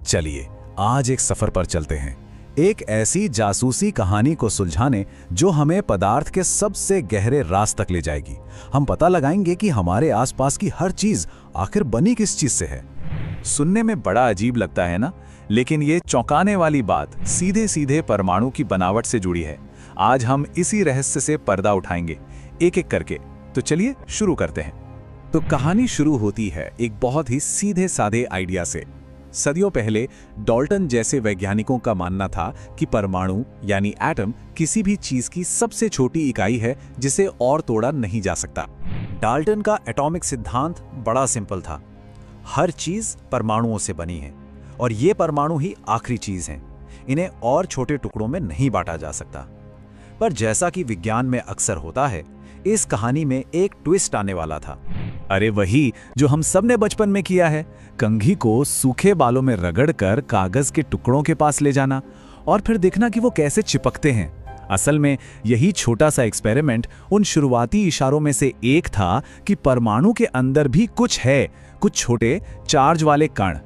चलिए आज एक सफर पर चलते हैं, एक ऐसी जासूसी कहानी को सुलझाने जो हमें पदार्थ के सबसे गहरे राज तक ले जाएगी। हम पता लगाएंगे कि हमारे आसपास की हर चीज आखिर बनी किस चीज से है। सुनने में बड़ा अजीब लगता है ना, लेकिन ये चौंकाने वाली बात सीधे सीधे परमाणु की बनावट से जुड़ी है। आज हम इसी रहस्य से पर्दा उठाएंगे एक एक करके। तो चलिए शुरू करते हैं। तो कहानी शुरू होती है एक बहुत ही सीधे साधे आइडिया से। सदियों पहले डाल्टन जैसे वैज्ञानिकों का मानना था कि परमाणु यानी एटम किसी भी चीज की सबसे छोटी इकाई है जिसे और तोड़ा नहीं जा सकता। डाल्टन का एटॉमिक सिद्धांत बड़ा सिंपल था, हर चीज परमाणुओं से बनी है और ये परमाणु ही आखिरी चीज हैं, इन्हें और छोटे टुकड़ों में नहीं बांटा जा सकता। पर जैसा कि विज्ञान में अक्सर होता है, इस कहानी में एक ट्विस्ट आने वाला था। अरे वही जो हम सब ने बचपन में किया है, कंघी को सूखे बालों में रगड़कर कागज के टुकड़ों के पास ले जाना और फिर देखना कि वो कैसे चिपकते हैं। असल में यही छोटा सा एक्सपेरिमेंट उन शुरुआती इशारों में से एक था कि परमाणु के अंदर भी कुछ है, कुछ छोटे चार्ज वाले कण।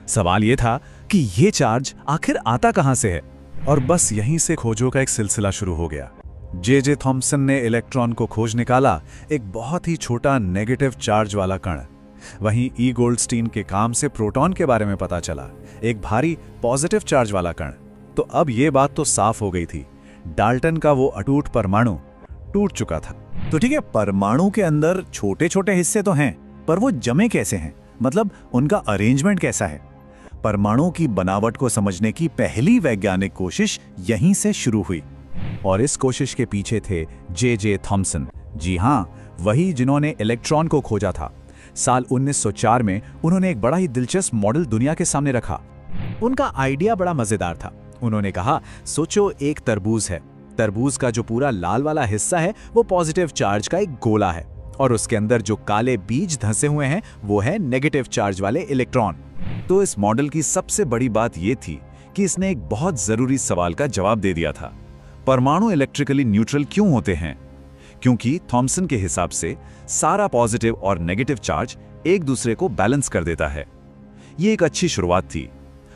सवाल ये था कि ये चार्ज आखिर आता कहां से है। और बस यहीं से खोजों का एक सिलसिला शुरू हो गया। जे थॉम्सन ने इलेक्ट्रॉन को खोज निकाला, एक बहुत ही छोटा नेगेटिव चार्ज वाला कण। वहीं ई गोल्डस्टीन के काम से प्रोटॉन के बारे में पता चला, एक भारी पॉजिटिव चार्ज वाला कण। तो अब ये बात तो साफ हो गई थी, डाल्टन का वो अटूट परमाणु टूट चुका था। तो ठीक है, परमाणु के अंदर छोटे छोटे हिस्से तो हैं, पर वो जमे कैसे हैं, मतलब उनका अरेंजमेंट कैसा है। परमाणु की बनावट को समझने की पहली वैज्ञानिक कोशिश यहीं से शुरू हुई और इस कोशिश के पीछे थे जे थॉम्सन। जी हाँ, वही जिन्होंने इलेक्ट्रॉन को खोजा था। साल 1904 में उन्होंने एक बड़ा ही दिलचस्प मॉडल दुनिया के सामने रखा। उनका आइडिया बड़ा मजेदार था। उन्होंने कहा, सोचो एक तरबूज है, तरबूज का जो पूरा लाल वाला हिस्सा है वो पॉजिटिव चार्ज का एक गोला है और उसके अंदर जो काले बीज धंसे हुए हैं वो है नेगेटिव चार्ज वाले इलेक्ट्रॉन। तो इस मॉडल की सबसे बड़ी बात यह थी कि इसने एक बहुत जरूरी सवाल का जवाब दे दिया था, परमाणु इलेक्ट्रिकली न्यूट्रल क्यों होते हैं? क्योंकि थॉम्सन के हिसाब से सारा पॉजिटिव और नेगेटिव चार्ज एक दूसरे को बैलेंस कर देता है। ये एक अच्छी शुरुआत थी,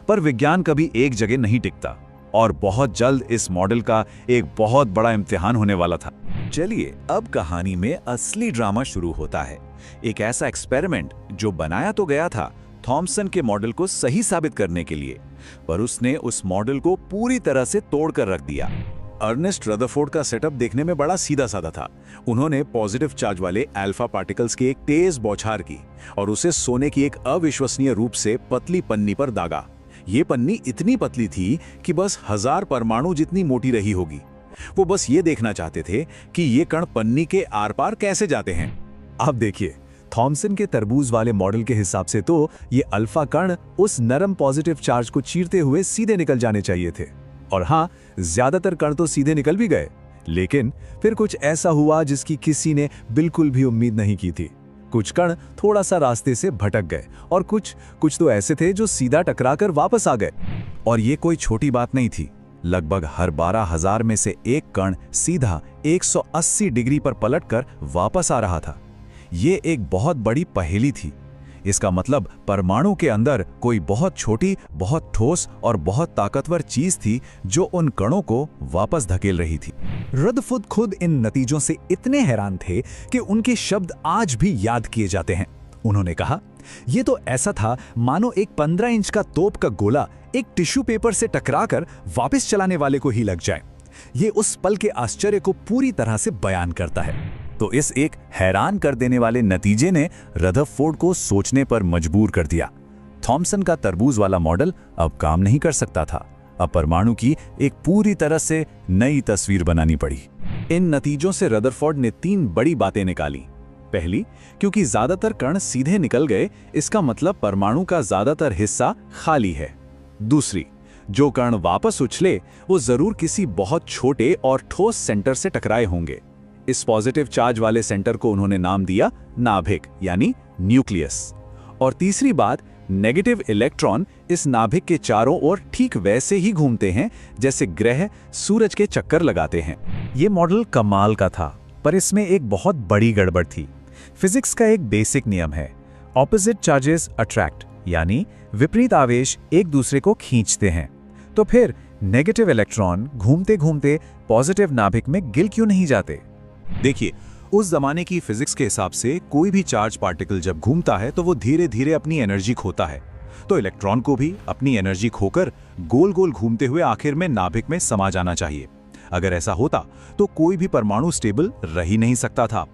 पर विज्ञान कभी एक जगह नहीं टिकता और बहुत जल्द इस मॉडल का एक बहुत बड़ा इम्तिहान होने वाला था। चलिए अब कहानी में असली ड्रामा शुरू होता है। एक ऐसा एक्सपेरिमेंट जो बनाया तो गया था थॉम्सन के मॉडल को सही साबित करने के लिए, पर उसने उस मॉडल को पूरी तरह से तोड़कर रख दिया। अर्नेस्ट रदरफोर्ड का सेटअप देखने में बड़ा सीधा साधा था। उन्होंने पॉजिटिव चार्ज वाले अल्फा पार्टिकल्स की एक तेज बौछार की और उसे सोने की एक अविश्वसनीय रूप से पतली पन्नी पर दागा। ये पन्नी इतनी पतली थी कि बस 1000 परमाणु जितनी मोटी रही होगी। वो बस ये देखना चाहते थे कि ये कण पन्नी के आर पार कैसे जाते हैं। अब देखिए, थॉम्सन के तरबूज वाले मॉडल के हिसाब से तो ये अल्फा कण उस नरम पॉजिटिव चार्ज को चीरते हुए सीधे निकल जाने चाहिए थे। और हाँ, ज्यादातर कण तो सीधे निकल भी गए, लेकिन फिर कुछ ऐसा हुआ जिसकी किसी ने बिल्कुल भी उम्मीद नहीं की थी। कुछ कण थोड़ा सा रास्ते से भटक गए और कुछ तो ऐसे थे जो सीधा टकराकर वापस आ गए। और ये कोई छोटी बात नहीं थी। लगभग हर 12,000 में से एक कण सीधा 180 डिग्री पर पलटकर वापस आ रहा था। ये एक बहुत बड़ी पहेली थी। इसका मतलब परमाणु के अंदर कोई बहुत छोटी, बहुत ठोस और बहुत ताकतवर चीज थी जो उन कणों को वापस धकेल रही थी। रदरफोर्ड खुद इन नतीजों से इतने हैरान थे कि उनके शब्द आज भी याद किए जाते हैं। उन्होंने कहा, यह तो ऐसा था मानो एक 15 इंच का तोप का गोला एक टिश्यू पेपर से टकराकर वापस चलाने वाले को ही लग जाए। ये उस पल के आश्चर्य को पूरी तरह से बयान करता है। तो इस एक हैरान कर देने वाले नतीजे ने रदरफोर्ड को सोचने पर मजबूर कर दिया। थॉम्सन का तरबूज वाला मॉडल अब काम नहीं कर सकता था। अब परमाणु की एक पूरी तरह से नई तस्वीर बनानी पड़ी। इन नतीजों से रदरफोर्ड ने 3 बड़ी बातें निकाली। पहली, क्योंकि ज्यादातर कण सीधे निकल गए, इसका मतलब परमाणु का ज्यादातर हिस्सा खाली है। दूसरी, जो कण वापस उछले वो जरूर किसी बहुत छोटे और ठोस सेंटर से टकराए होंगे। इस पॉजिटिव चार्ज वाले सेंटर को उन्होंने नाम दिया नाभिक यानी न्यूक्लियस। और तीसरी बात, नेगेटिव इलेक्ट्रॉन इस नाभिक के चारों ओर ठीक वैसे ही घूमते हैं जैसे ग्रह सूरज के चक्कर लगाते हैं। ये मॉडल कमाल का था, पर इसमें एक बहुत बड़ी गड़बड़ थी। फिजिक्स का एक बेसिक नियम है, ऑपोजिट चार्जेस अट्रैक्ट, यानी विपरीत आवेश एक दूसरे को खींचते हैं। तो फिर नेगेटिव इलेक्ट्रॉन घूमते घूमते पॉजिटिव नाभिक में गिर क्यों नहीं जाते? देखिए, उस जमाने की फिजिक्स के हिसाब से कोई भी चार्ज पार्टिकल जब घूमता है तो वो धीरे धीरे अपनी एनर्जी खोता है। तो इलेक्ट्रॉन को भी अपनी एनर्जी खोकर गोल गोल घूमते हुए आखिर में नाभिक में समा जाना चाहिए। अगर ऐसा होता तो कोई भी परमाणु स्टेबल रह ही नहीं सकता था।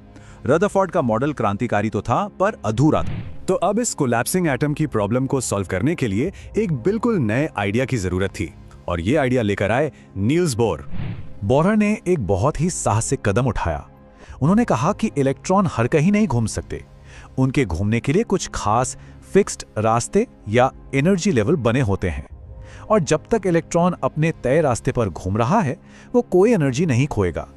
रदरफोर्ड का मॉडल क्रांतिकारी तो था, पर अधूरा था। तो अब इस कोलैप्सिंग एटम की प्रॉब्लम को सॉल्व करने के लिए एक बिल्कुल नए आइडिया की जरूरत थी, और ये आइडिया लेकर आए नील्स बोर। बोहर ने एक बहुत ही साहसिक कदम उठाया। उन्होंने कहा कि इलेक्ट्रॉन हर कहीं नहीं घूम सकते। उनके घूमने के लिए कुछ खास फिक्स्ड रास्ते या एनर्जी लेवल बने होते हैं, और जब तक इलेक्ट्रॉन अपने तय रास्ते पर घूम रहा है वो कोई एनर्जी नहीं खोएगा।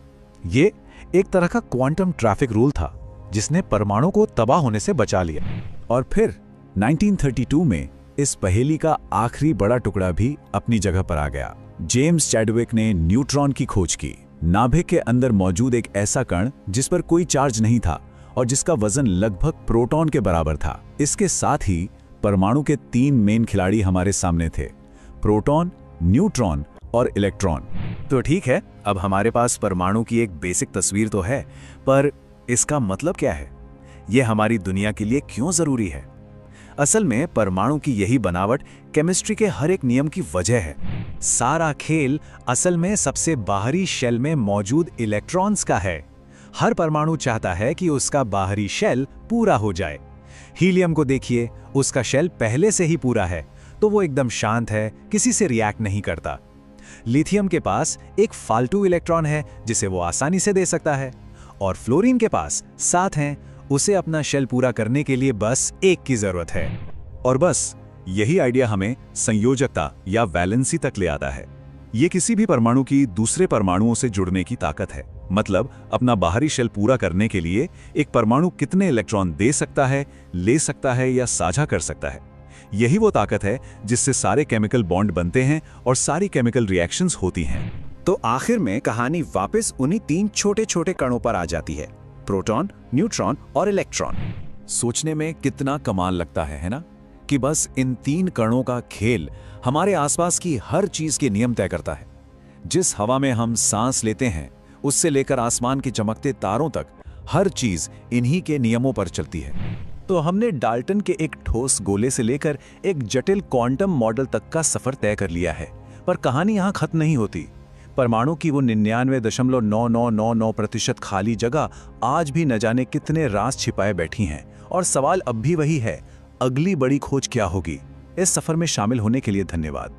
ये एक तरह का क्वांटम ट्रैफिक रूल था जिसने परमाणु को तबाह होने से बचा लिया। और फिर 1932 में इस पहेली का आखिरी बड़ा टुकड़ा भी अपनी जगह पर आ गया। जेम्स चैडविक ने न्यूट्रॉन की खोज की। नाभिक के अंदर मौजूद एक ऐसा कण जिस पर कोई चार्ज नहीं था और जिसका वजन लगभग प्रोटॉन के बराबर था। इसके साथ ही परमाणु के 3 मेन खिलाड़ी हमारे सामने थे, प्रोटॉन, न्यूट्रॉन और इलेक्ट्रॉन। तो ठीक है, अब हमारे पास परमाणु की एक बेसिक तस्वीर तो है, पर इसका मतलब क्या है? ये हमारी दुनिया के लिए क्यों जरूरी है? असल में परमाणु की यही बनावट केमिस्ट्री के हर एक नियम की वजह है। सारा खेल असल में सबसे बाहरी शेल में मौजूद इलेक्ट्रॉन्स का है। हर परमाणु चाहता है कि उसका बाहरी शेल पूरा हो जाए। हीलियम को देखिए, उसका शेल पहले से ही पूरा है, तो वो एकदम शांत है, किसी से रिएक्ट नहीं करता। लिथियम के पास एक फालतू इलेक्ट्रॉन है जिसे वो आसानी से दे सकता है, और फ्लोरीन के पास 7 हैं। उसे अपना शेल पूरा करने के लिए बस एक की जरूरत है। और बस यही आइडिया हमें संयोजकता या वैलेंसी तक ले आता है। ये किसी भी परमाणु की दूसरे परमाणुओं से जुड़ने की ताकत है। मतलब अपना बाहरी शेल पूरा करने के लिए एक परमाणु कितने इलेक्ट्रॉन दे सकता है, ले सकता है या साझा कर सकता है। यही वो ताकत है जिससे सारे केमिकल बॉन्ड बनते हैं और सारी केमिकल रिएक्शंस होती हैं। तो आखिर में कहानी वापस उन्हीं 3 छोटे छोटे कणों पर आ जाती है, प्रोटॉन, न्यूट्रॉन और इलेक्ट्रॉन। सोचने में कितना कमाल लगता है ना, कि बस इन 3 कणों का खेल हमारे आसपास की हर चीज के नियम तय करता है। जिस हवा में हम सांस लेते हैं उससे लेकर आसमान के चमकते तारों तक हर चीज इन्हीं के नियमों पर चलती है। तो हमने डाल्टन के एक ठोस गोले से लेकर एक जटिल क्वांटम मॉडल तक का सफर तय कर लिया है, पर कहानी यहां खत्म नहीं होती। परमाणु की वो 99.9999% खाली जगह आज भी न जाने कितने राज छिपाए बैठी हैं, और सवाल अब भी वही है, अगली बड़ी खोज क्या होगी? इस सफर में शामिल होने के लिए धन्यवाद।